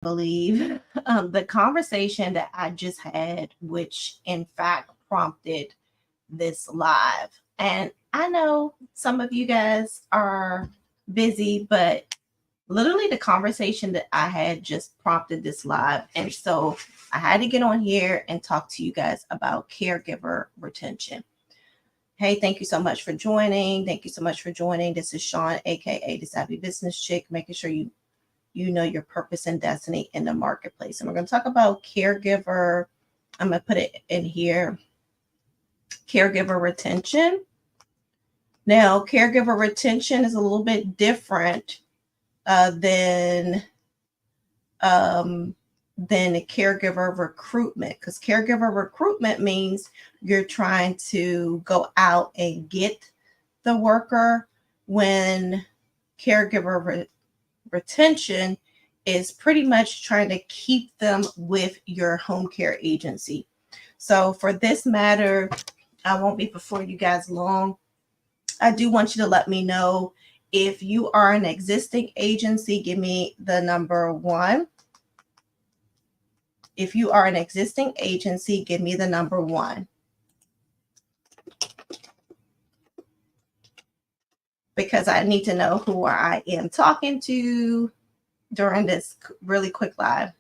believe the conversation that I just had, which in fact prompted this live. And I know some of you guys are busy, but literally the conversation that I had just prompted this live. And so I had to get on here and talk to you guys about caregiver retention. Hey, thank you so much for joining. Thank you so much for joining. This is Sean, aka the Savvy Business Chick, making sure you know your purpose and destiny in the marketplace. And we're going to talk about caregiver. I'm going to put it in here. Caregiver retention. Now, caregiver retention is a little bit different than caregiver recruitment, because caregiver recruitment means you're trying to go out and get the worker, when caregiver retention is pretty much trying to keep them with your home care agency. So for this matter, I won't be before you guys long. I do want you to let me know if you are an existing agency. Give me the number 1. If you are an existing agency, give me the number 1. Because I need to know who I am talking to during this really quick live.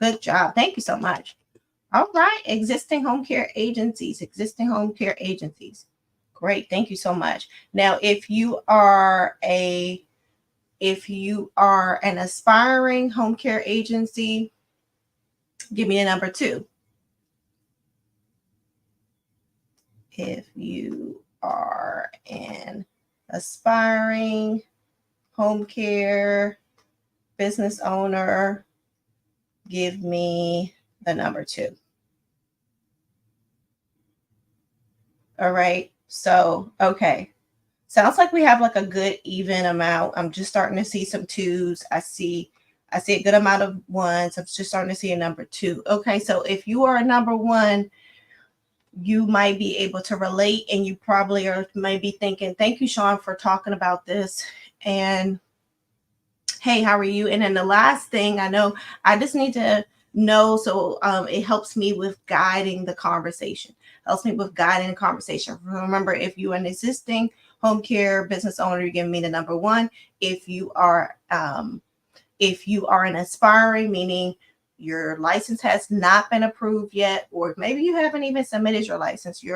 Good job. Thank you so much. All right. Existing home care agencies. Great. Thank you so much. Now, if you are an aspiring home care agency, give me a number 2. If you are an aspiring home care business owner, give me the number 2. All right. So, okay. Sounds like we have like a good even amount. I'm just starting to see some 2s. I see a good amount of 1s. I'm just starting to see a number 2. Okay. So if you are a number 1, you might be able to relate, and you probably might be thinking, thank you, Sean, for talking about this. And hey, how are you? And then the last thing, I know I just need to know, so it helps me with guiding the conversation. Remember, if you're an existing home care business owner, you're giving me the number 1. If you are an aspiring, meaning your license has not been approved yet, or maybe you haven't even submitted your license, you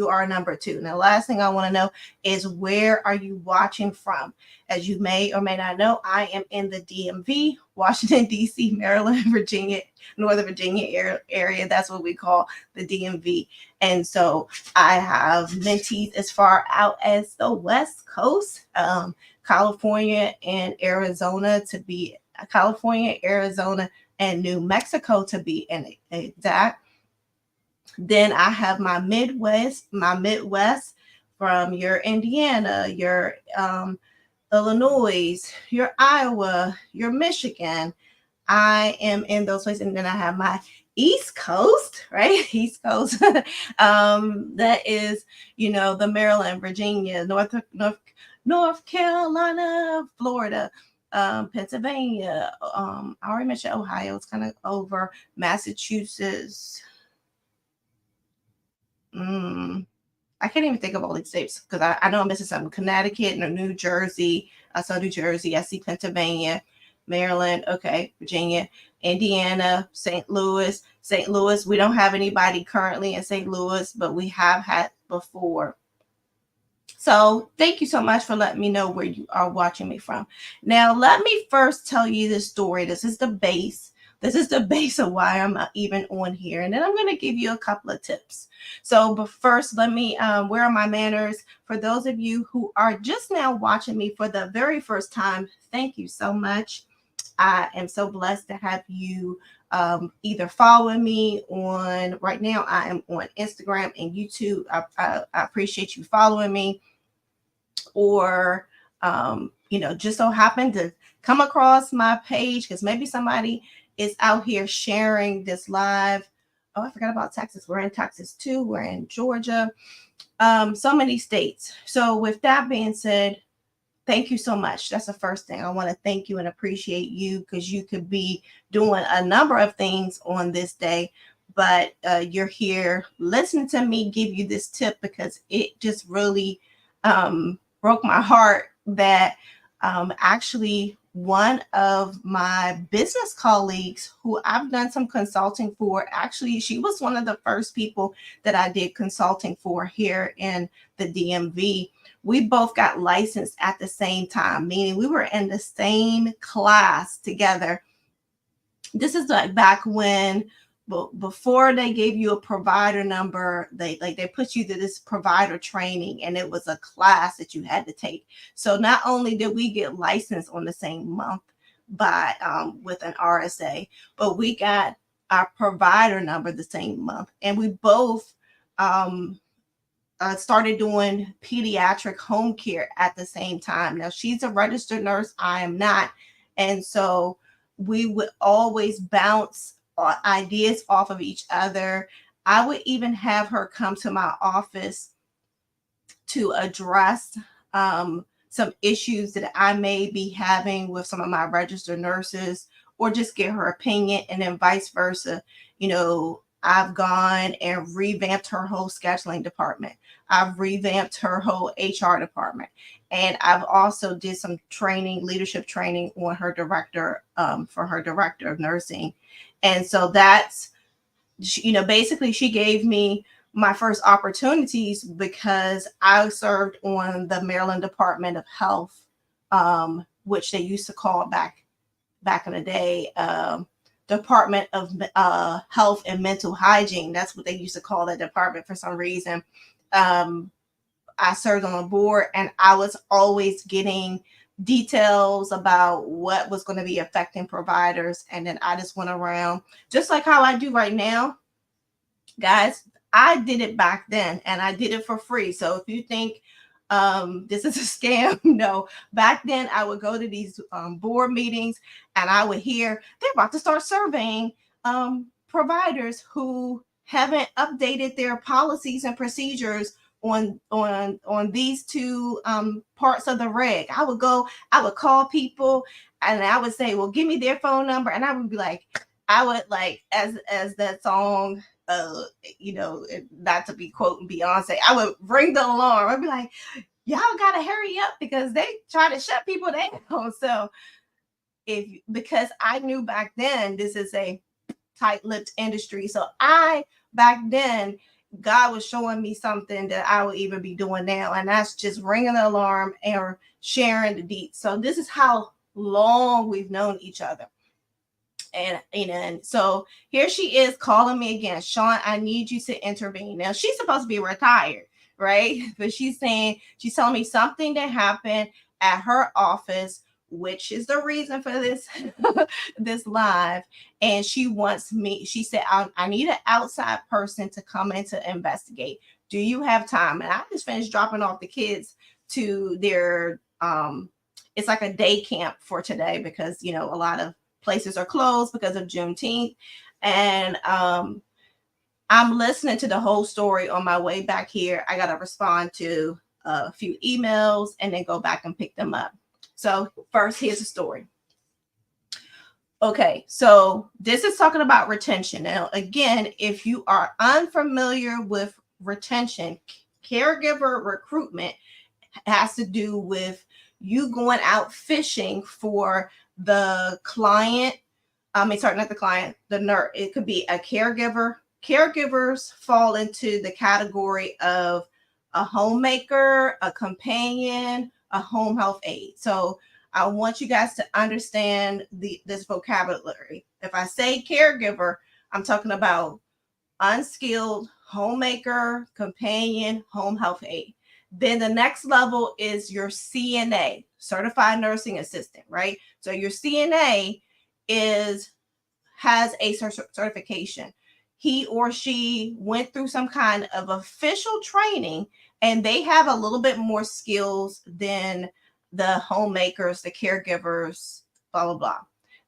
are number 2. Now, the last thing I want to know is, where are you watching from? As you may or may not know, I am in the DMV, Washington, D.C., Maryland, Virginia, Northern Virginia area. That's what we call the DMV. And so I have mentees as far out as the West Coast, California and Arizona, and New Mexico to be exact. Then I have my Midwest from your Indiana, your Illinois, your Iowa, your Michigan. I am in those places. And then I have my East Coast, right? East Coast. That is, the Maryland, Virginia, North Carolina, Florida, Pennsylvania. I already mentioned Ohio. It's kind of over. Massachusetts. I can't even think of all these states, because I know I'm missing something. Connecticut and New Jersey. I saw New Jersey. I see Pennsylvania, Maryland. Okay, Virginia, Indiana, St. Louis. We don't have anybody currently in St. Louis, but we have had before. So thank you so much for letting me know where you are watching me from. Now, let me first tell you this story. This is the base of why I'm even on here. And then I'm going to give you a couple of tips. So, but first, let me, where are my manners? For those of you who are just now watching me for the very first time, thank you so much. I am so blessed to have you either following me on, right now I am on Instagram and YouTube. I appreciate you following me, or, just so happen to come across my page, because maybe somebody is out here sharing this live. Oh, I forgot about Texas. We're in Texas too. We're in Georgia. So many states. So with that being said, thank you so much. That's the first thing. I want to thank you and appreciate you, because you could be doing a number of things on this day, but you're here listening to me give you this tip, because it just really broke my heart that actually one of my business colleagues who I've done some consulting for, actually, she was one of the first people that I did consulting for here in the DMV. We both got licensed at the same time, meaning we were in the same class together. This is like back when, before they gave you a provider number, they put you through this provider training, and it was a class that you had to take. So not only did we get licensed on the same month by with an RSA, but we got our provider number the same month, and we both started doing pediatric home care at the same time. Now, she's a registered nurse, I am not. And so we would always bounce ideas off of each other. I would even have her come to my office to address some issues that I may be having with some of my registered nurses, or just get her opinion, and then vice versa. I've gone and revamped her whole scheduling department. I've revamped her whole HR department. And I've also did some training, leadership training on her director, for her director of nursing. And so that's, basically she gave me my first opportunities because I served on the Maryland Department of Health, which they used to call back in the day, Department of Health and Mental Hygiene. That's what they used to call that department for some reason. I served on a board, and I was always getting details about what was going to be affecting providers. And then I just went around, just like how I do right now. Guys, I did it back then, and I did it for free. So if you think this is a scam, no, back then I would go to these board meetings, and I would hear they're about to start surveying providers who haven't updated their policies and procedures on these two parts of the reg. I would call people, and I would say, well, give me their phone number. And I would be like, as that song, not to be quoting Beyonce, I would ring the alarm. I'd be like, y'all gotta hurry up, because they try to shut people down. So because I knew back then this is a tight-lipped industry. So back then, God was showing me something that I will even be doing now. And that's just ringing the alarm and sharing the deets. So this is how long we've known each other. And so here she is calling me again. Sean, I need you to intervene. Now, she's supposed to be retired, right? But she's telling me something that happened at her office, which is the reason for this this live. And she said, I need an outside person to come in to investigate. Do you have time? And I just finished dropping off the kids to their it's like a day camp for today, because a lot of places are closed because of Juneteenth. And I'm listening to the whole story on my way back here. I got to respond to a few emails and then go back and pick them up. So first, here's the story. Okay, so this is talking about retention. Now, again, if you are unfamiliar with retention, caregiver recruitment has to do with you going out fishing for the client. Not the client, the nurse. It could be a caregiver. Caregivers fall into the category of a homemaker, a companion, a home health aide. So I want you guys to understand this vocabulary. If I say caregiver, I'm talking about unskilled homemaker, companion, home health aide. Then the next level is your CNA, certified nursing assistant, right? So your CNA has a certification. He or she went through some kind of official training, and they have a little bit more skills than the homemakers, the caregivers, blah, blah, blah.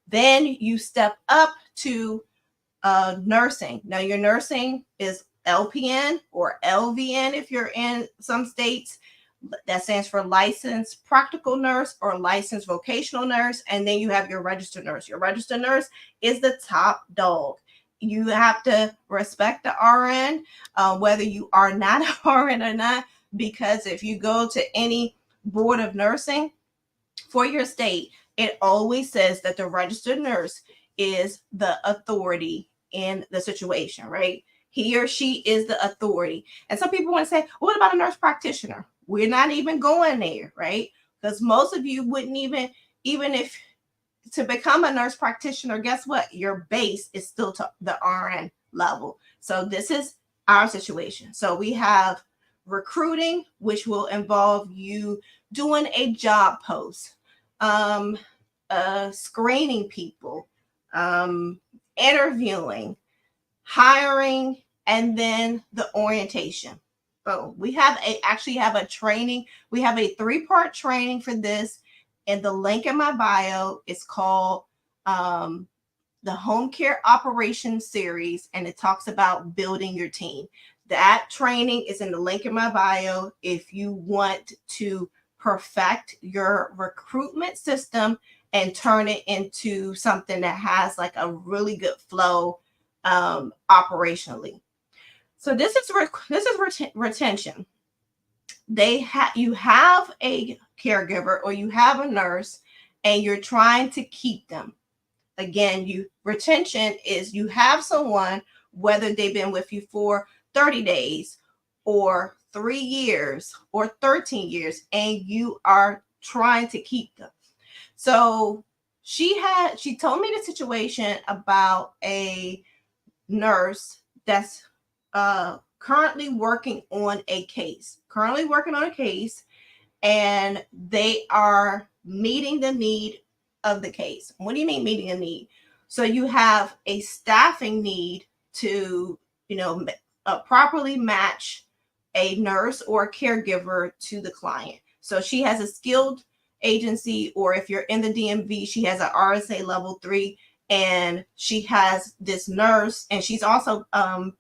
Then you step up to nursing. Now, your nursing is LPN or LVN if you're in some states. That stands for licensed practical nurse or licensed vocational nurse. And then you have your registered nurse. Your registered nurse is the top dog. You have to respect the RN, whether you are not an RN or not, because if you go to any board of nursing for your state, it always says that the registered nurse is the authority in the situation, right? He or she is the authority. And some people want to say, well, what about a nurse practitioner? We're not even going there, right? Because most of you wouldn't even if to become a nurse practitioner, guess what? Your base is still to the RN level. So this is our situation. So we have recruiting, which will involve you doing a job post, screening people, interviewing, hiring, and then the orientation. So we actually have a training. We have a 3-part training for this. And the link in my bio is called the Home Care Operations Series, and it talks about building your team. That training is in the link in my bio if you want to perfect your recruitment system and turn it into something that has like a really good flow operationally. So this is retention. You have a caregiver or you have a nurse and you're trying to keep them. Again, retention is you have someone, whether they've been with you for 30 days or 3 years or 13 years, and you are trying to keep them. So she told me the situation about a nurse that's currently working on a case, and they are meeting the need of the case. What do you mean meeting a need? So you have a staffing need to, properly match a nurse or a caregiver to the client. So she has a skilled agency, or if you're in the DMV, she has an RSA level 3, and she has this nurse, and she's also a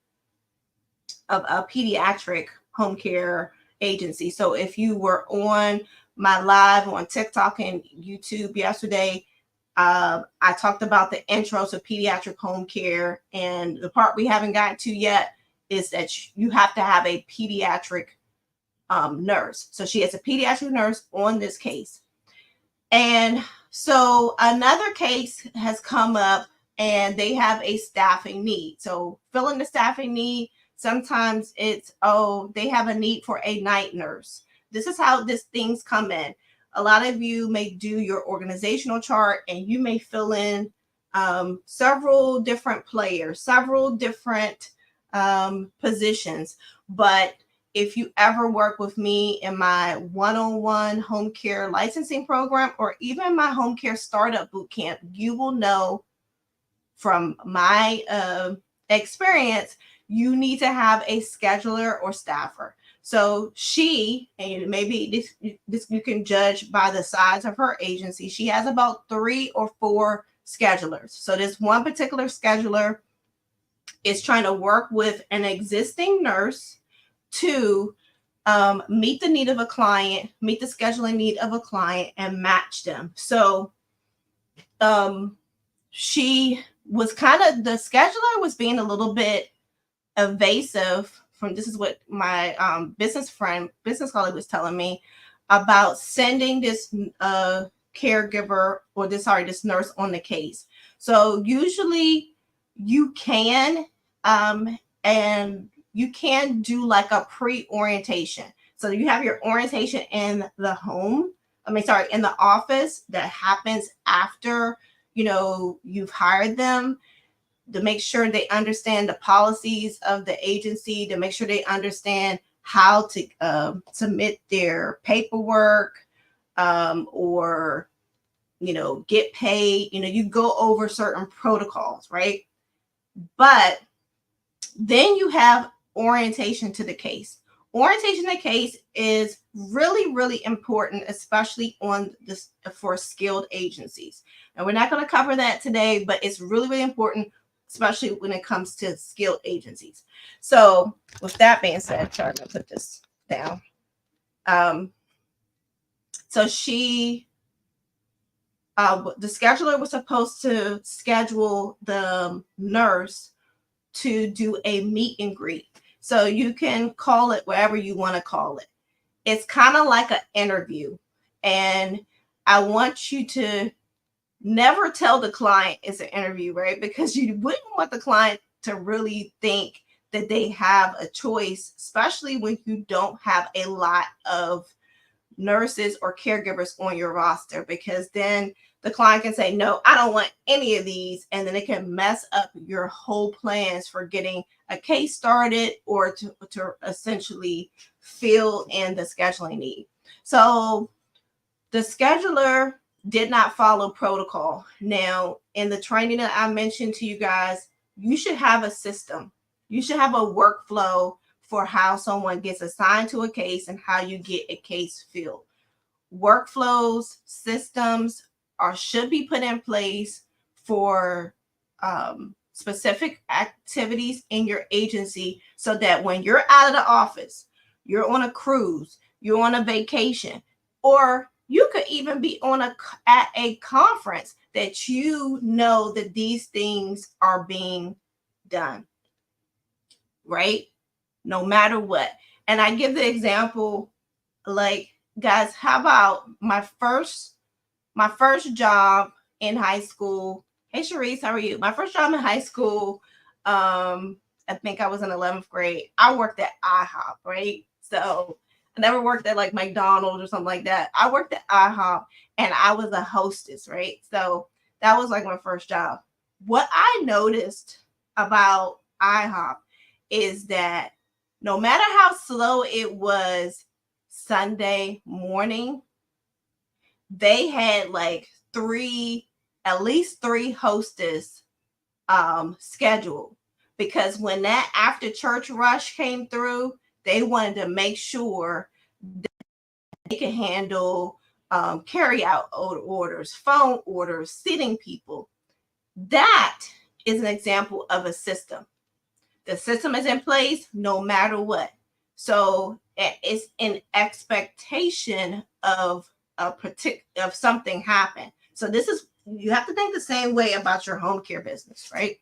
pediatric home care agency. So if you were on my live on TikTok and YouTube yesterday, I talked about the intro to pediatric home care, and the part we haven't gotten to yet is that you have to have a pediatric nurse. So she has a pediatric nurse on this case. And so another case has come up and they have a staffing need. So filling the staffing need, sometimes it's, they have a need for a night nurse. This is how these things come in. A lot of you may do your organizational chart and you may fill in several different players, several different positions. But if you ever work with me in my one-on-one home care licensing program, or even my home care startup bootcamp, you will know from my experience, you need to have a scheduler or staffer. So she, and maybe this you can judge by the size of her agency, she has about 3 or 4 schedulers. So this one particular scheduler is trying to work with an existing nurse to meet the need of a client, meet the scheduling need of a client, and match them. So she was the scheduler was being a little bit evasive. This is what my business colleague was telling me about sending this caregiver or this nurse on the case. So usually you can and you can do like a pre-orientation. So you have your orientation in the in the office that happens after, you've hired them, to make sure they understand the policies of the agency, to make sure they understand how to submit their paperwork or, get paid. You go over certain protocols, right? But then you have orientation to the case. Orientation to the case is really, really important, especially for skilled agencies. And we're not going to cover that today, but it's really, really important, especially when it comes to skilled agencies. So with that being said, sorry, I'm going to put this down. So the scheduler was supposed to schedule the nurse to do a meet and greet. So you can call it whatever you want to call it. It's kind of like an interview. And I want you to never tell the client it's an interview, right? Because you wouldn't want the client to really think that they have a choice, especially when you don't have a lot of nurses or caregivers on your roster, because then the client can say, no, I don't want any of these. And then it can mess up your whole plans for getting a case started or to essentially fill in the scheduling need. So the scheduler did not follow protocol. Now, in the training that I mentioned to you guys, you should have a system. You should have a workflow for how someone gets assigned to a case and how you get a case filled. Workflows, systems should be put in place for specific activities in your agency, so that when you're out of the office, you're on a cruise, you're on a vacation, or you could even be at a conference, that you know that these things are being done, right? No matter what. And I give the example, like, guys, how about my first job in high school? Hey, Sharice, how are you? My first job in high school, I think I was in 11th grade. I worked at IHOP, right? So I never worked at like McDonald's or something like that. I worked at IHOP and I was a hostess, right? So that was like my first job. What I noticed about IHOP is that no matter how slow it was Sunday morning, they had like at least three hostess scheduled, because when that after church rush came through, they wanted to make sure that they could handle carry out orders, phone orders, seating people. That is an example of a system. The system is in place no matter what. So it's an expectation of something happen. So you have to think the same way about your home care business, right?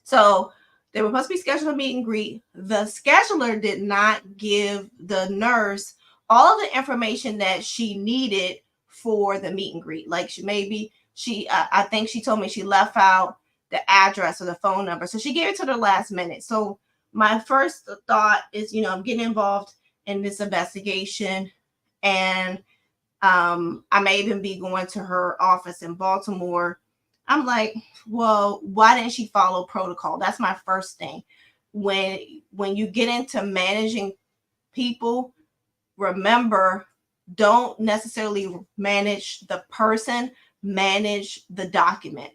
So they were supposed to be scheduled a meet and greet. The scheduler did not give the nurse all of the information that she needed for the meet and greet. Like I think she told me she left out the address or the phone number. So she gave it to the last minute. So my first thought is, I'm getting involved in this investigation, and I may even be going to her office in Baltimore. I'm like, well, why didn't she follow protocol? That's my first thing. When you get into managing people, remember, don't necessarily manage the person, manage the document.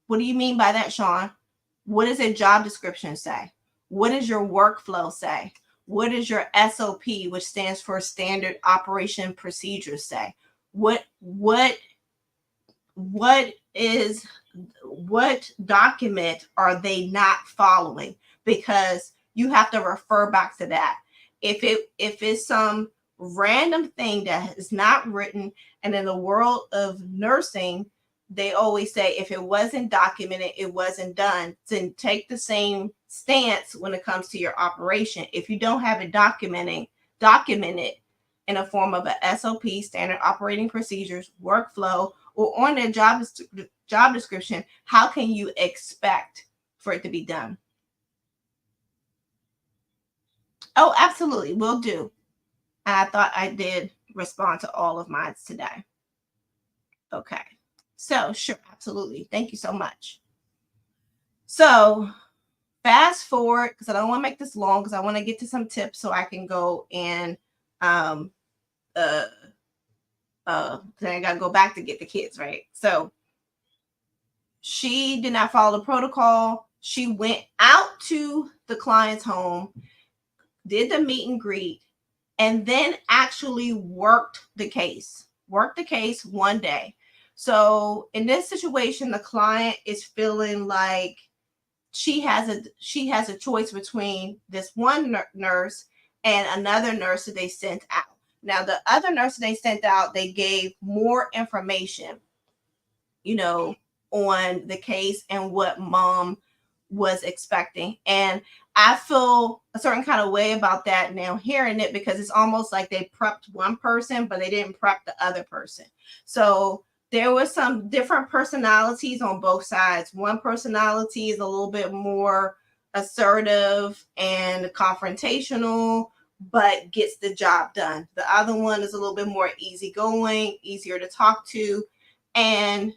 What do you mean by that, Sean? What does a job description say? What does your workflow say? What does your SOP, which stands for Standard Operation Procedures, say? What document are they not following? Because you have to refer back to that. If it's some random thing that is not written, and in the world of nursing, they always say if it wasn't documented, it wasn't done. Then take the same stance when it comes to your operation. If you don't have it documented in a form of a SOP, Standard Operating Procedures, workflow, or on their job description, how can you expect for it to be done? Oh, absolutely, will do. And I thought I did respond to all of mine today. Okay. So, sure, absolutely. Thank you so much. So, fast forward, because I don't want to make this long, because I want to get to some tips so I can go and then I got to go back to get the kids, right? So, she did not follow the protocol. She went out to the client's home, did the meet and greet, and then actually worked the case one day. So in this situation, the client is feeling like she has a choice between this one nurse and another nurse that they sent out. Now, the other nurse they sent out, they gave more information, on the case and what mom was expecting. And I feel a certain kind of way about that now hearing it, because it's almost like they prepped one person, but they didn't prep the other person. So there was some different personalities on both sides. One personality is a little bit more assertive and confrontational, but gets the job done. The other one is a little bit more easygoing, easier to talk to, and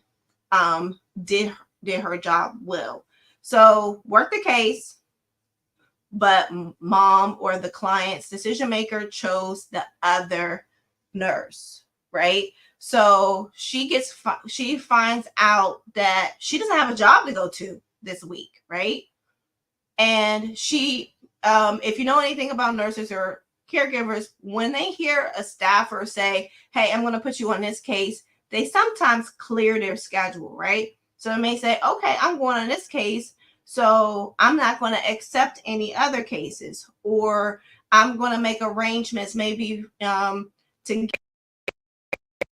did her job well. So worked the case, but mom or the client's decision maker chose the other nurse, right? So she finds out that she doesn't have a job to go to this week, right? And she, if you know anything about nurses or caregivers, when they hear a staffer say, hey, I'm going to put you on this case, they sometimes clear their schedule, right? So they may say, okay, I'm going on this case, so I'm not going to accept any other cases, or I'm going to make arrangements maybe to get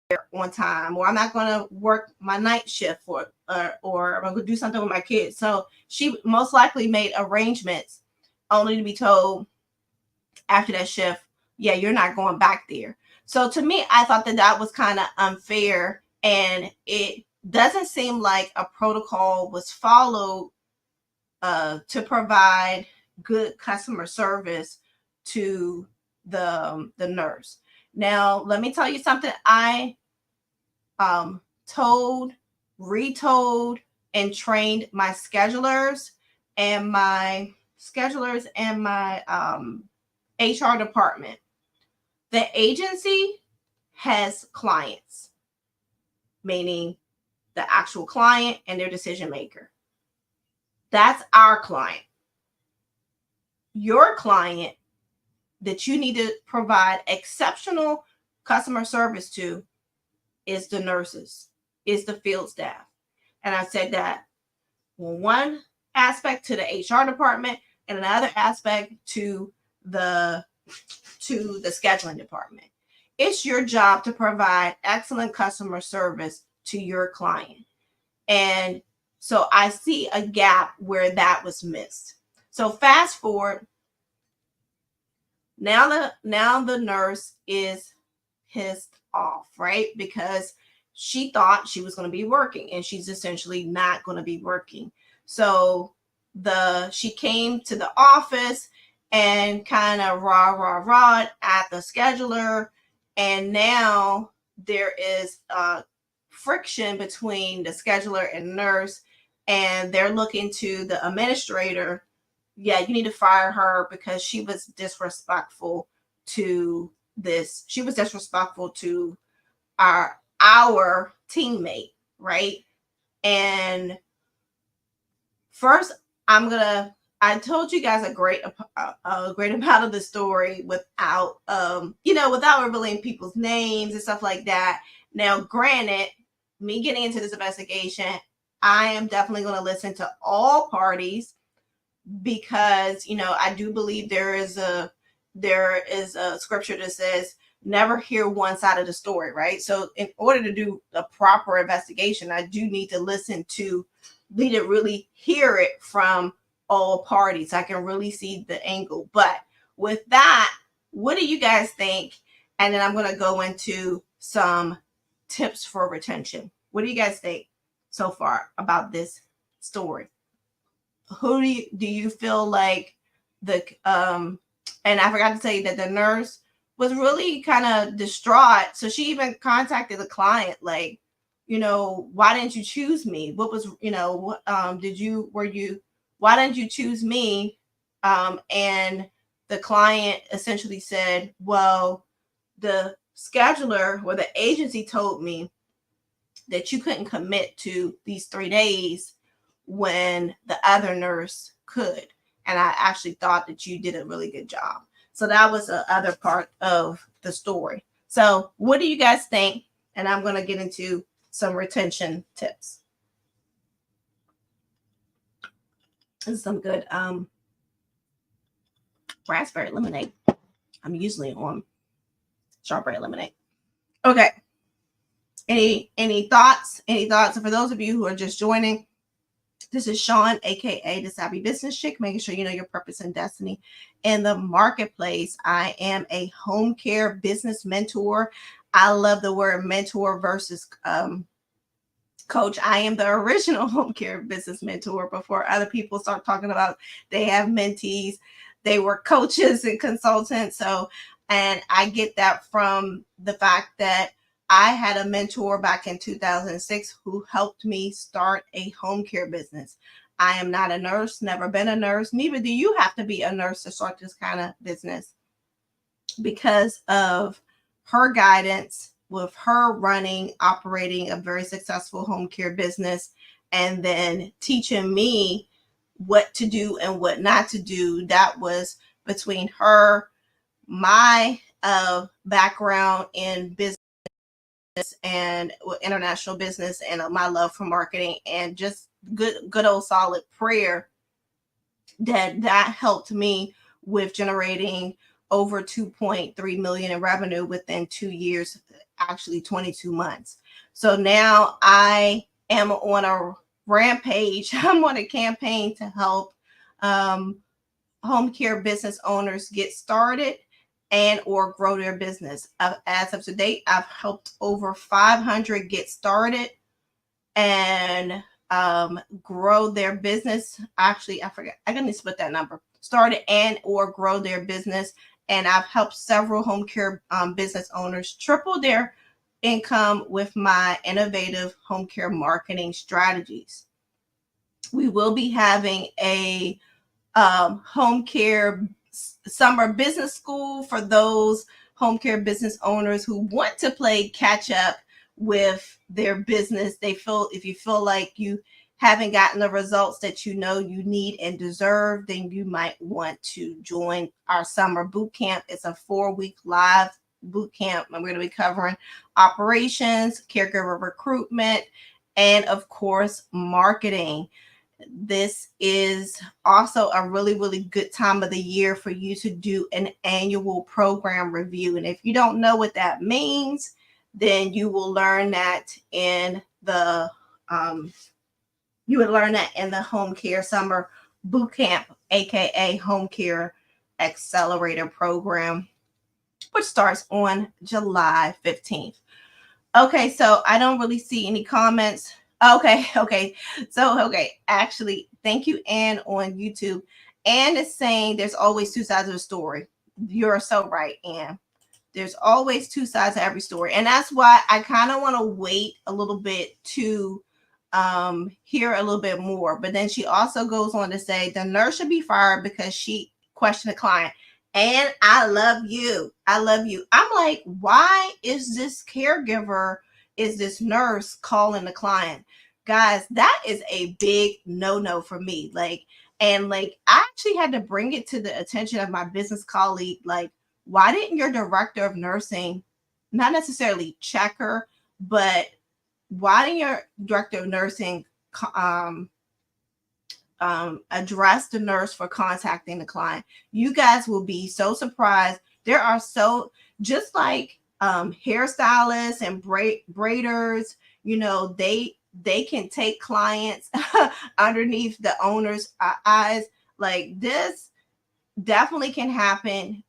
there on time, or I'm not going to work my night shift or I'm going to do something with my kids. So she most likely made arrangements only to be told after that shift, yeah, you're not going back there. So to me, I thought that was kind of unfair, and it doesn't seem like a protocol was followed to provide good customer service to the nurse. Now, let me tell you something. I told, retold, and trained my schedulers and my HR department. The agency has clients, meaning the actual client and their decision maker. That's our client. Your client that you need to provide exceptional customer service to is the nurses, is the field staff. And I said that one aspect to the HR department and another aspect to the scheduling department. It's your job to provide excellent customer service to your client. And so I see a gap where that was missed. So fast forward, now the nurse is pissed off, right? Because she thought she was going to be working, and she's essentially not going to be working. So she came to the office and kind of rah at the scheduler, and now there is friction between the scheduler and nurse, and they're looking to the administrator. Yeah, you need to fire her because she was disrespectful to this. She was disrespectful to our teammate, right? And first, I told you guys a great amount of the story without without revealing people's names and stuff like that. Now, granted, me getting into this investigation, I am definitely going to listen to all parties, because I do believe there is a scripture that says never hear one side of the story, right? So in order to do a proper investigation, I do need to really hear it from all parties. I can really see the angle. But with that, what do you guys think? And then I'm going to go into some tips for retention. What do you guys think so far about this story? Who do you feel like and I forgot to tell you that the nurse was really kind of distraught. So she even contacted the client, like, why didn't you choose me? What was, why didn't you choose me? And the client essentially said, well, the scheduler or the agency told me that you couldn't commit to these 3 days when the other nurse could. And I actually thought that you did a really good job. So that was the other part of the story. So what do you guys think? And I'm going to get into some retention tips. This is some good raspberry lemonade. I'm usually on strawberry lemonade. Okay. Any thoughts? Any thoughts? And for those of you who are just joining, this is Sean, aka the Savvy Business Chick, making sure you know your purpose and destiny in the marketplace. I am a home care business mentor. I love the word mentor versus coach. I am the original home care business mentor before other people start talking about they have mentees. They were coaches and consultants. So, and I get that from the fact that I had a mentor back in 2006 who helped me start a home care business. I am not a nurse, never been a nurse. Neither do you have to be a nurse to start this kind of business. Because of her guidance, with her operating a very successful home care business, and then teaching me what to do and what not to do. That was between her, my background in business and international business, and my love for marketing, and just good old solid prayer that helped me with generating over 2.3 million in revenue within 2 years, actually 22 months. So now I am on a rampage. I'm on a campaign to help home care business owners get started and or grow their business. As of today, I've helped over 500 get started and grow their business. Actually, I forget. I can split that number. Started and or grow their business. And I've helped several home care business owners triple their income with my innovative home care marketing strategies. We will be having a home care summer business school for those home care business owners who want to play catch up with their business. If you feel like you haven't gotten the results that you know you need and deserve, then you might want to join our summer boot camp. It's a 4-week live boot camp, and we're going to be covering operations, caregiver recruitment, and of course, marketing. This is also a really, really good time of the year for you to do an annual program review. And if you don't know what that means, then you will learn that in the home care summer boot camp, aka home care accelerator program, which starts on July 15th. Okay, so I don't really see any comments. Okay. Actually, thank you, Ann, on YouTube. Ann is saying there's always two sides of the story. You're so right, Ann. There's always two sides to every story. And that's why I kind of want to wait a little bit to hear a little bit more. But then she also goes on to say the nurse should be fired because she questioned the client. And I love you. I'm like, why is this caregiver, is this nurse calling the client? Guys, that is a big no-no for me. I actually had to bring it to the attention of my business colleague. Like, why didn't your director of nursing not necessarily check her, but why didn't your director of nursing address the nurse for contacting the client? You guys will be so surprised. There are just like hairstylists and braiders, they can take clients underneath the owner's eyes. Like, this definitely can happen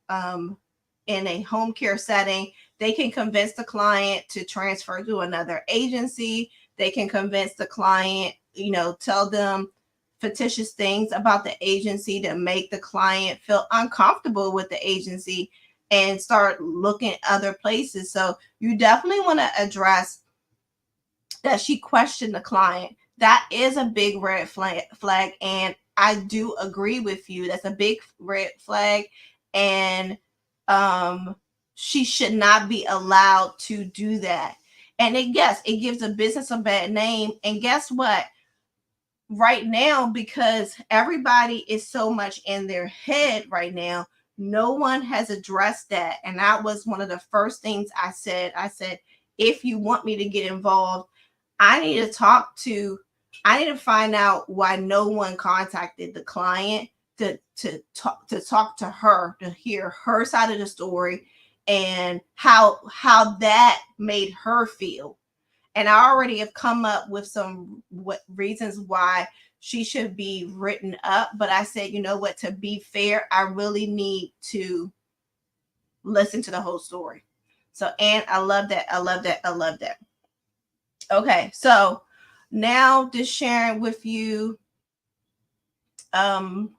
in a home care setting. They can convince the client to transfer to another agency. They can convince the client, tell them fictitious things about the agency to make the client feel uncomfortable with the agency and start looking at other places. So you definitely want to address that she questioned the client. That is a big red flag. And I do agree with you. That's a big red flag. And she should not be allowed to do that. And it gives a business a bad name. And guess what? Right now, because everybody is so much in their head right now, no one has addressed that. And that was one of the first things I said. I said, if you want me to get involved, I need to find out why no one contacted the client to talk to her, to hear her side of the story, and how that made her feel. And I already have come up with some reasons why she should be written up. But I said, you know what, to be fair, I really need to listen to the whole story. So, and I love that. I love that. I love that. Okay. So now just sharing with you. Um,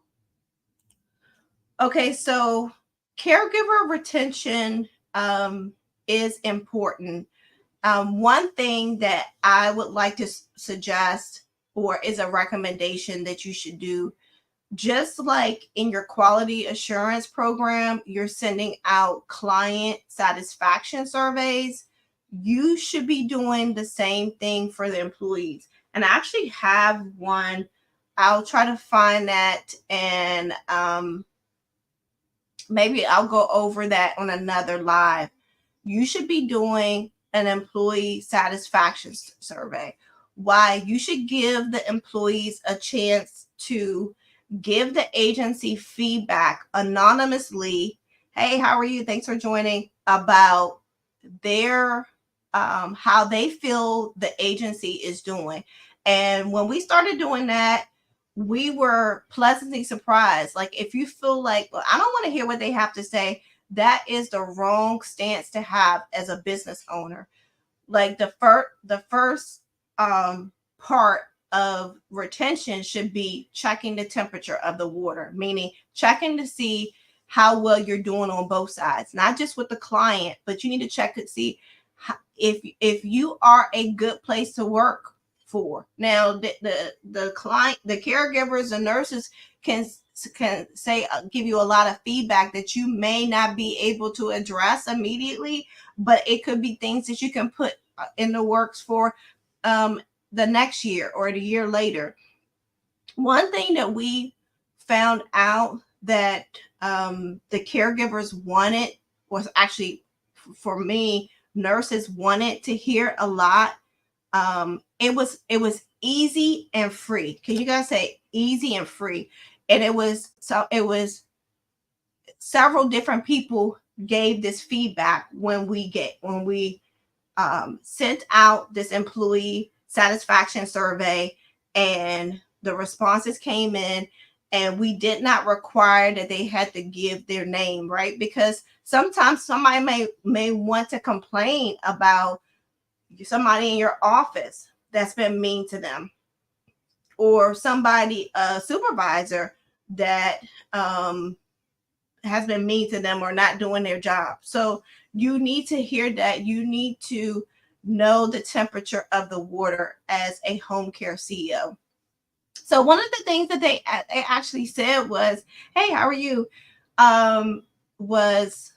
okay. So caregiver retention is important. One thing that I would like to suggest or is a recommendation that you should do, just like in your quality assurance program, you're sending out client satisfaction surveys. You should be doing the same thing for the employees. And I actually have one. I'll try to find that, and maybe I'll go over that on another live. You should be doing an employee satisfaction survey. Why? You should give the employees a chance to give the agency feedback anonymously. Hey, how are you? Thanks for joining. About their how they feel the agency is doing. And when we started doing that, we were pleasantly surprised. Like, if you feel like, well, I don't want to hear what they have to say, that is the wrong stance to have as a business owner. Like, the first part of retention should be checking the temperature of the water, meaning checking to see how well you're doing on both sides, not just with the client, but you need to check to see if you are a good place to work for. Now, the client, the caregivers, the nurses can say, give you a lot of feedback that you may not be able to address immediately, but it could be things that you can put in the works for the next year or the year later. One thing that we found out that the caregivers wanted was actually, for me, nurses wanted to hear a lot. It was easy and free. Can you guys say easy and free? And it was several different people gave this feedback when we sent out this employee satisfaction survey, and the responses came in, and we did not require that they had to give their name, right? Because sometimes somebody may want to complain about somebody in your office that's been mean to them, or somebody, a supervisor that has been mean to them or not doing their job. So you need to hear that. You need to know the temperature of the water as a home care CEO. So one of the things that they actually said was, hey, how are you? Was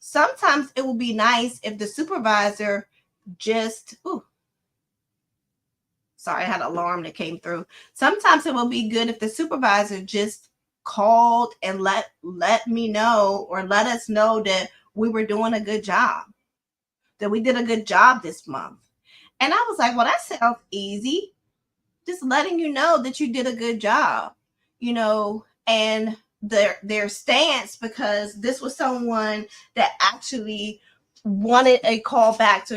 sometimes it would be nice if the supervisor just, sorry, I had an alarm that came through. Sometimes it will be good if the supervisor just called and let me know, or let us know that we were doing a good job, that we did a good job this month. And I was like, well, that sounds easy. Just letting you know that you did a good job, and their stance, because this was someone that actually wanted a call back. So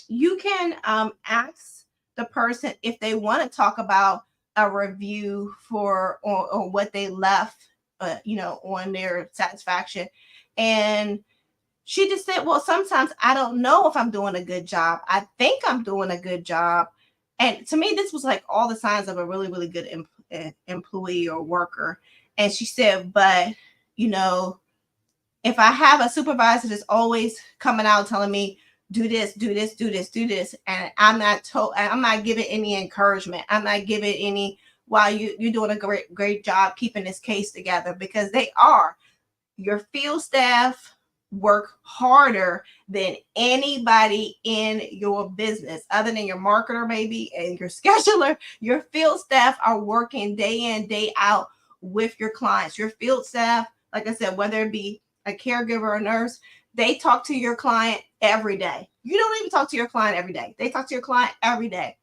you can ask the person if they want to talk about a review for or what they left, on their satisfaction. And she just said, well, sometimes I don't know if I'm doing a good job. I think I'm doing a good job. And to me, this was like all the signs of a really, really good employee or worker. And she said, but, if I have a supervisor that's always coming out telling me, do this, do this, do this, do this, and I'm not giving any encouragement. I'm not giving any, while you're doing a great job keeping this case together, because they are. Your field staff work harder than anybody in your business, other than your marketer maybe and your scheduler. Your field staff are working day in, day out with your clients. Your field staff, like I said, whether it be a caregiver or a nurse, they talk to your client every day. You don't even talk to your client every day. They talk to your client every day.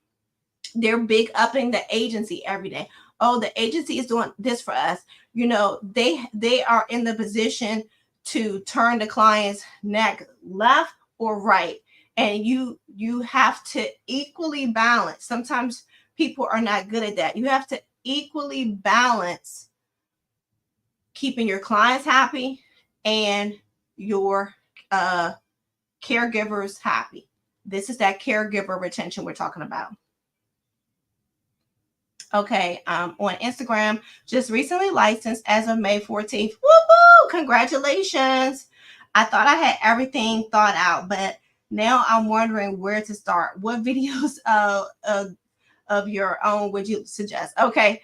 They're big upping the agency every day. Oh, the agency is doing this for us. They are in the position to turn the client's neck left or right. And you have to equally balance. Sometimes people are not good at that. You have to equally balance keeping your clients happy and your caregivers happy. This is that caregiver retention we're talking about. Okay, on Instagram, just recently licensed as of May 14th. Woo-hoo! Congratulations. I thought I had everything thought out, but now I'm wondering where to start. What videos of your own would you suggest? Okay,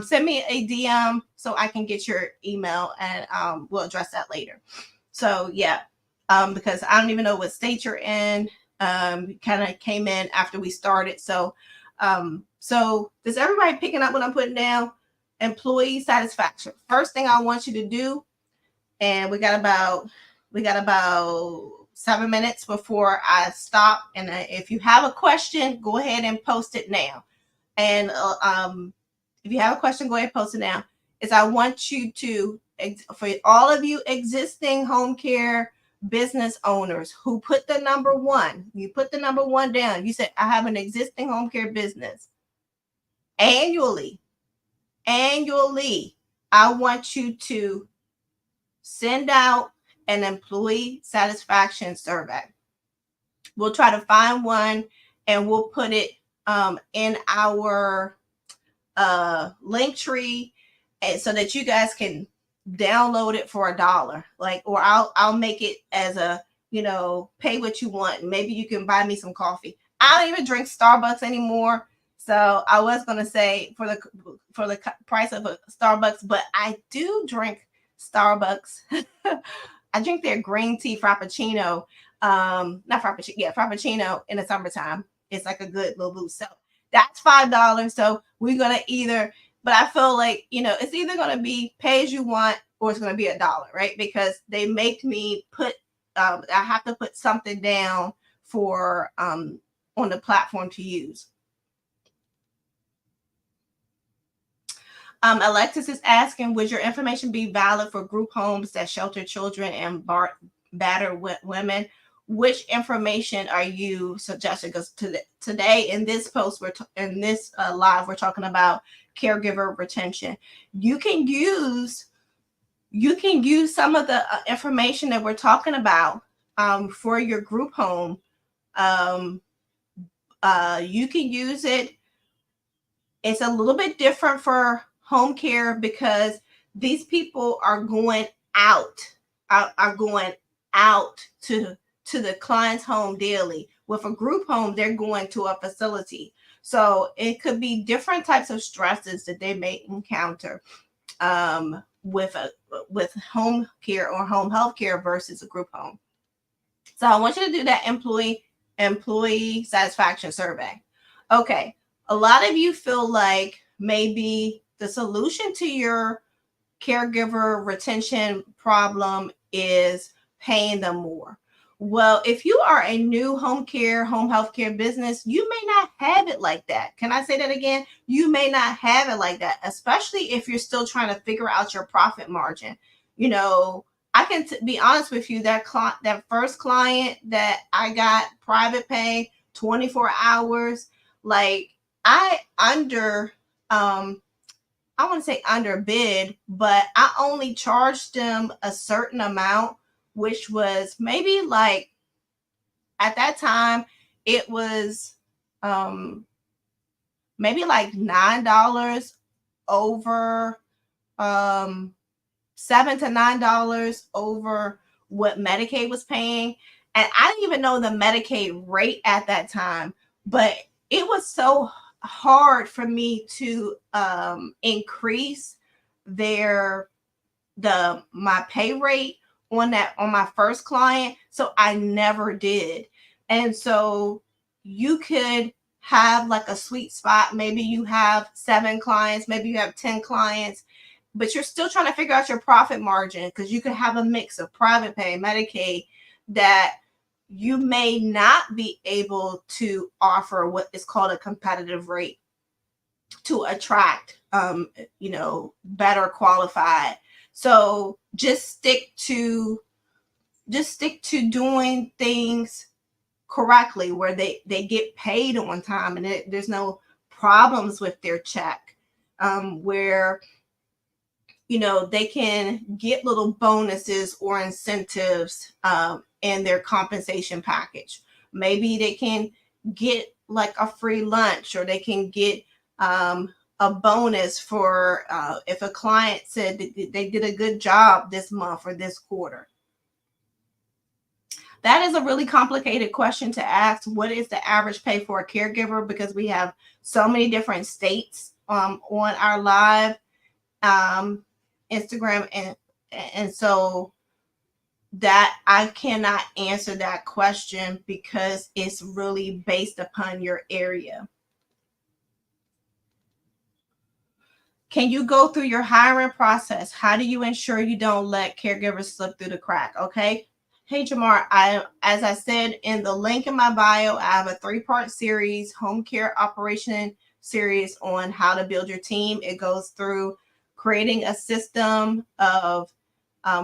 send me a DM so I can get your email, and we'll address that later. So yeah, because I don't even know what state you're in. Kind of came in after we started. So is everybody picking up what I'm putting down? Employee satisfaction. First thing I want you to do, and we got about 7 minutes before I stop. And if you have a question, go ahead and post it now. And if you have a question, go ahead and post it now. Is I want you to, for all of you existing home care business owners who put the number one, you put the number one down. You said, I have an existing home care business. Annually, I want you to send out an employee satisfaction survey. We'll try to find one and we'll put it in our link tree, and so that you guys can download it for $1. Like, or I'll make it as a, pay what you want. Maybe you can buy me some coffee. I don't even drink Starbucks anymore. So I was going to say for the price of a Starbucks, but I do drink Starbucks. I drink their green tea frappuccino. Not frappuccino. Yeah, frappuccino in the summertime. It's like a good little boost. So that's $5. So we're going to but I feel like, it's either going to be pay as you want or it's going to be $1, right? Because they make me put, I have to put something down for, on the platform to use. Alexis is asking, would your information be valid for group homes that shelter children and battered women? Which information are you suggesting? Because today in this post, in this live, we're talking about caregiver retention. You can use some of the information that we're talking about for your group home. You can use it. It's a little bit different for home care because these people are going out to the client's home daily. With a group home, they're going to a facility. So it could be different types of stresses that they may encounter with home care or home health care versus a group home. So I want you to do that employee satisfaction survey. Okay. A lot of you feel like maybe the solution to your caregiver retention problem is paying them more. Well, if you are a new home health care business, you may not have it like that. Can I say that again? You may not have it like that, especially if you're still trying to figure out your profit margin. I can be honest with you, that first client that I got private pay 24 hours, like I want to say underbid, but I only charged them a certain amount, which was maybe like, at that time, it was maybe like $9 over, $7 to $9 over what Medicaid was paying. And I didn't even know the Medicaid rate at that time, but it was so hard for me to increase my pay rate on my first client. So I never did. And so you could have like a sweet spot. Maybe you have 7 clients, maybe you have 10 clients, but you're still trying to figure out your profit margin, because you could have a mix of private pay, Medicaid, that you may not be able to offer what is called a competitive rate to attract, better qualified. So just stick to just stick to doing things correctly where they get paid on time and there's no problems with their check, where they can get little bonuses or incentives in their compensation package. Maybe they can get like a free lunch, or they can get a bonus for if a client said they did a good job this month or this quarter. That is a really complicated question to ask. What is the average pay for a caregiver? Because we have so many different states on our live Instagram, and so that I cannot answer that question because it's really based upon your area. Can you go through your hiring process? How do you ensure you don't let caregivers slip through the crack? Okay. Hey Jamar, as I said in the link in my bio, I have a 3-part series, home care operation series on how to build your team. It goes through creating a system of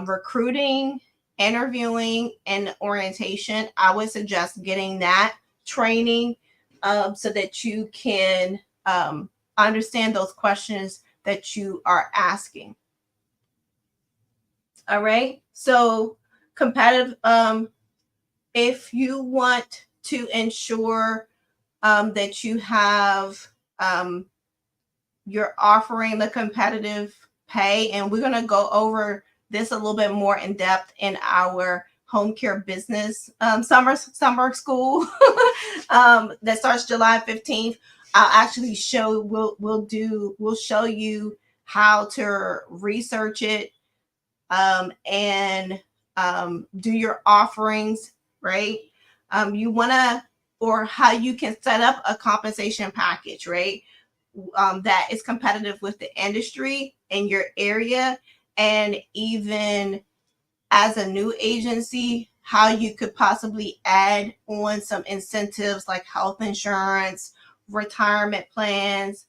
recruiting, interviewing, and orientation. I would suggest getting that training so that you can understand those questions that you are asking. All right. So competitive, if you want to ensure that you have you're offering the competitive pay, and we're going to go over this a little bit more in depth in our home care business summer school that starts July 15th. I'll actually show we'll show you how to research it and do your offerings, right? You want to, or how you can set up a compensation package, right? That is competitive with the industry in your area, and even as a new agency, how you could possibly add on some incentives like health insurance, retirement plans.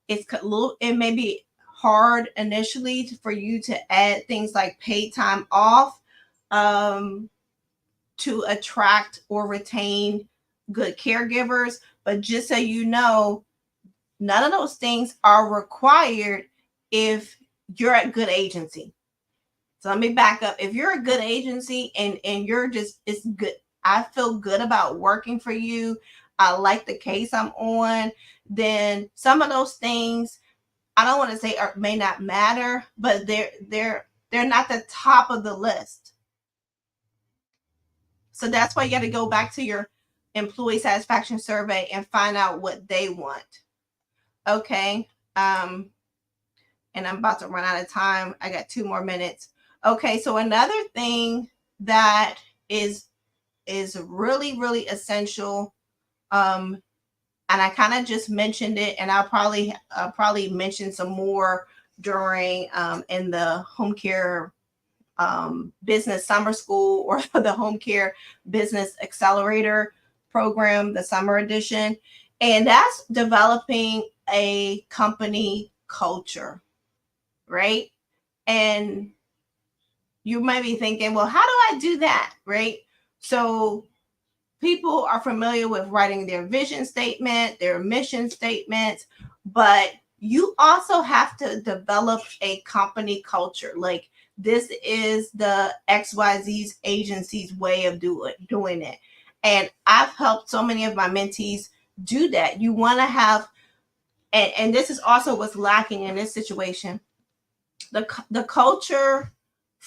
It may be hard initially for you to add things like paid time off to attract or retain good caregivers. But just so you know, none of those things are required if you're a good agency. So let me back up. If you're a good agency and you're just, it's good, I feel good about working for you, I like the case I'm on, then some of those things, I don't want to say may not matter, but they're not the top of the list. So that's why you got to go back to your employee satisfaction survey and find out what they want. Okay. And I'm about to run out of time. I got 2 more minutes. Okay, so another thing that is really, really essential, and I kind of just mentioned it, and I'll probably mention some more during in the home care business summer school, or the home care business accelerator program, the summer edition, and that's developing a company culture, right? And you might be thinking, well, how do I do that, right? So people are familiar with writing their vision statement, their mission statements, but you also have to develop a company culture. Like, this is the XYZ's agency's way of doing it. And I've helped so many of my mentees do that. You want to have, and this is also what's lacking in this situation. The culture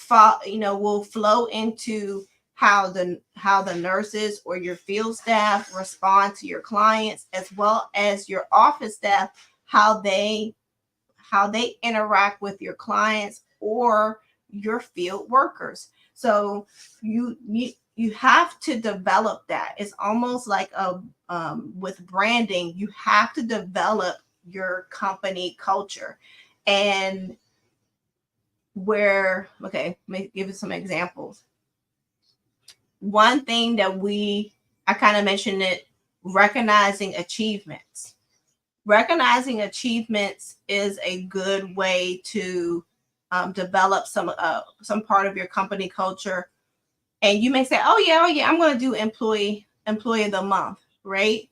will flow into how the nurses or your field staff respond to your clients, as well as your office staff, how they interact with your clients or your field workers. So you have to develop that. It's almost like with branding, you have to develop your company culture. And let me give you some examples. One thing that I kind of mentioned it, recognizing achievements. Recognizing achievements is a good way to develop some part of your company culture. And you may say, oh yeah, I'm going to do employee of the month, right?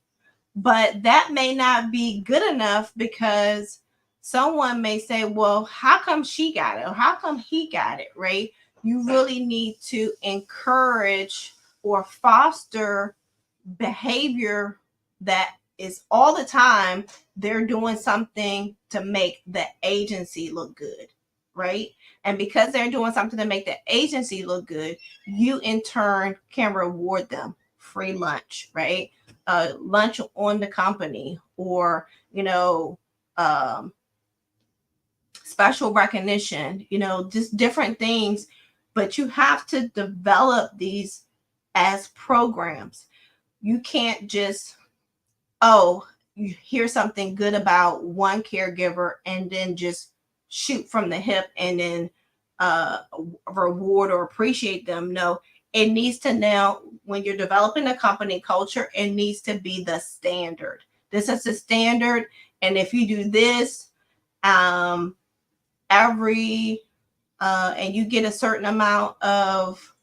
But that may not be good enough, because someone may say, well, how come she got it? Or how come he got it, right? You really need to encourage or foster behavior that is all the time they're doing something to make the agency look good, right? And because they're doing something to make the agency look good, you in turn can reward them. Free lunch, right? Lunch on the company, or um, special recognition, just different things. But you have to develop these as programs. You can't just, oh, you hear something good about one caregiver and then just shoot from the hip and then reward or appreciate them. No, it needs to now, when you're developing a company culture, it needs to be the standard. This is the standard. And if you do this, every, and you get a certain amount of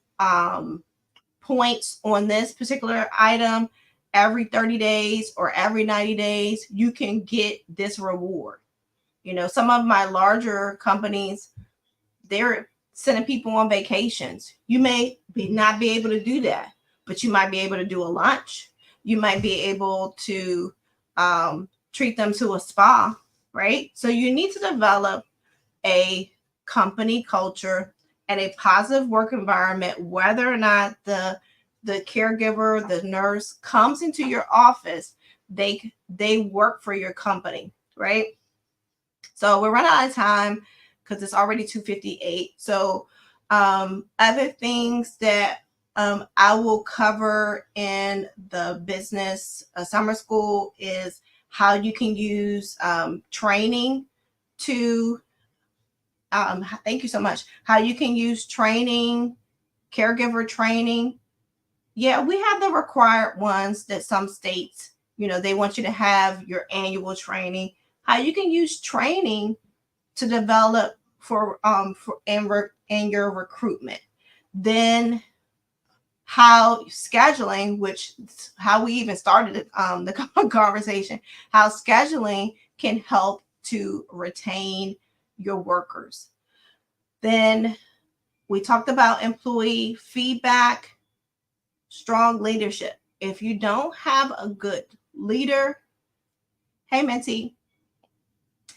points on this particular item every 30 days or every 90 days, you can get this reward. Some of my larger companies, they're sending people on vacations. You may not be able to do that, but you might be able to do a lunch. You might be able to treat them to a spa, right? So you need to develop a company culture and a positive work environment, whether or not the caregiver, the nurse comes into your office, they work for your company, right? So we're running out of time because it's already 2:58. So other things that I will cover in the business summer school is how you can use training to thank you so much. How you can use training, caregiver training. Yeah, we have the required ones that some states, they want you to have your annual training. How you can use training to develop for in your recruitment. Then how scheduling, which how we even started the conversation, how scheduling can help to retain your workers. Then we talked about employee feedback, strong leadership. If you don't have a good leader, hey mentee,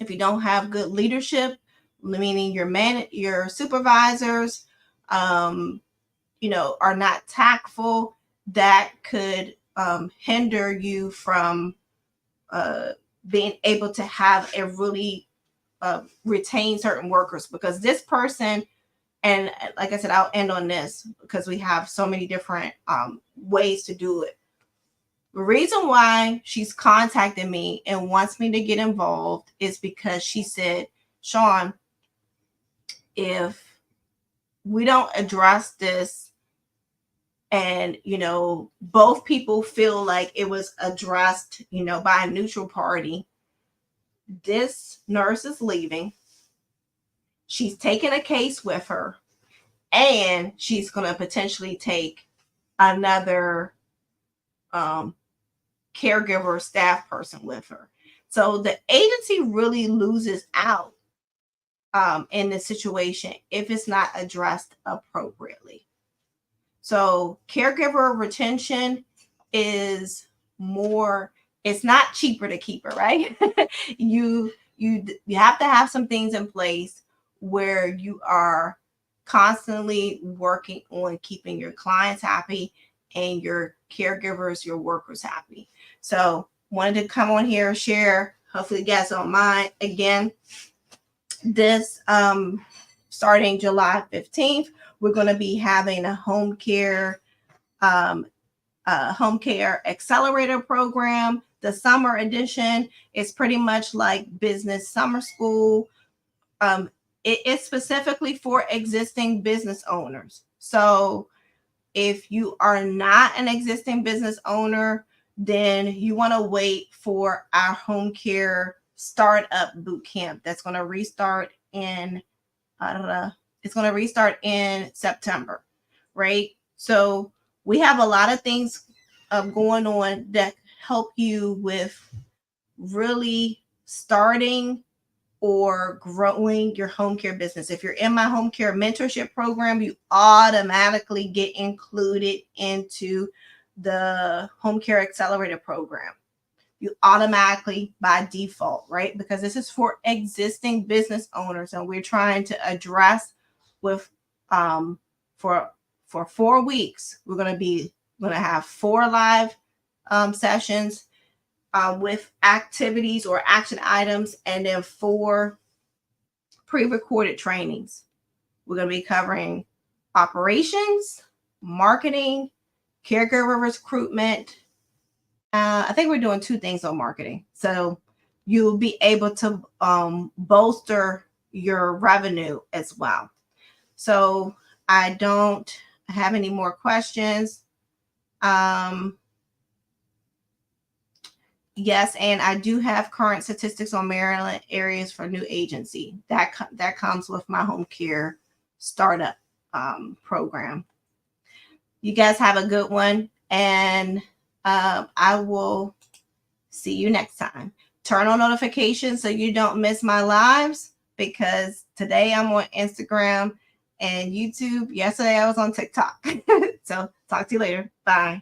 if you don't have good leadership, meaning your supervisors, are not tactful, that could hinder you from being able to have a really retain certain workers, because this person, and like I said, I'll end on this because we have so many different ways to do it. The reason why she's contacted me and wants me to get involved is because she said, Sean, if we don't address this and, both people feel like it was addressed, by a neutral party, this nurse is leaving. She's taking a case with her, and she's going to potentially take another caregiver staff person with her. So the agency really loses out in this situation if it's not addressed appropriately. So caregiver retention is more, it's not cheaper to keep her, right? you have to have some things in place where you are constantly working on keeping your clients happy and your caregivers, your workers happy. So wanted to come on here, share, hopefully you guys don't mind. Again, this starting July 15th, we're going to be having a home care accelerator program. The summer edition is pretty much like business summer school. It is specifically for existing business owners. So if you are not an existing business owner, then you want to wait for our home care startup boot camp that's going to restart in It's going to restart in September, right? So we have a lot of things going on that help you with really starting or growing your home care business. If you're in my home care mentorship program, you automatically get included into the home care accelerator program. You automatically by default, right? Because this is for existing business owners, and we're trying to address with for 4 weeks. We're going to have 4 live sessions with activities or action items, and then 4 pre-recorded trainings. We're going to be covering operations, marketing, caregiver recruitment. I think we're doing 2 things on marketing. So you'll be able to bolster your revenue as well. So I don't have any more questions. Yes, and I do have current statistics on Maryland areas for new agency. That comes with my home care startup program. You guys have a good one, and I will see you next time. Turn on notifications so you don't miss my lives, because today I'm on Instagram and YouTube. Yesterday I was on TikTok. So talk to you later. Bye.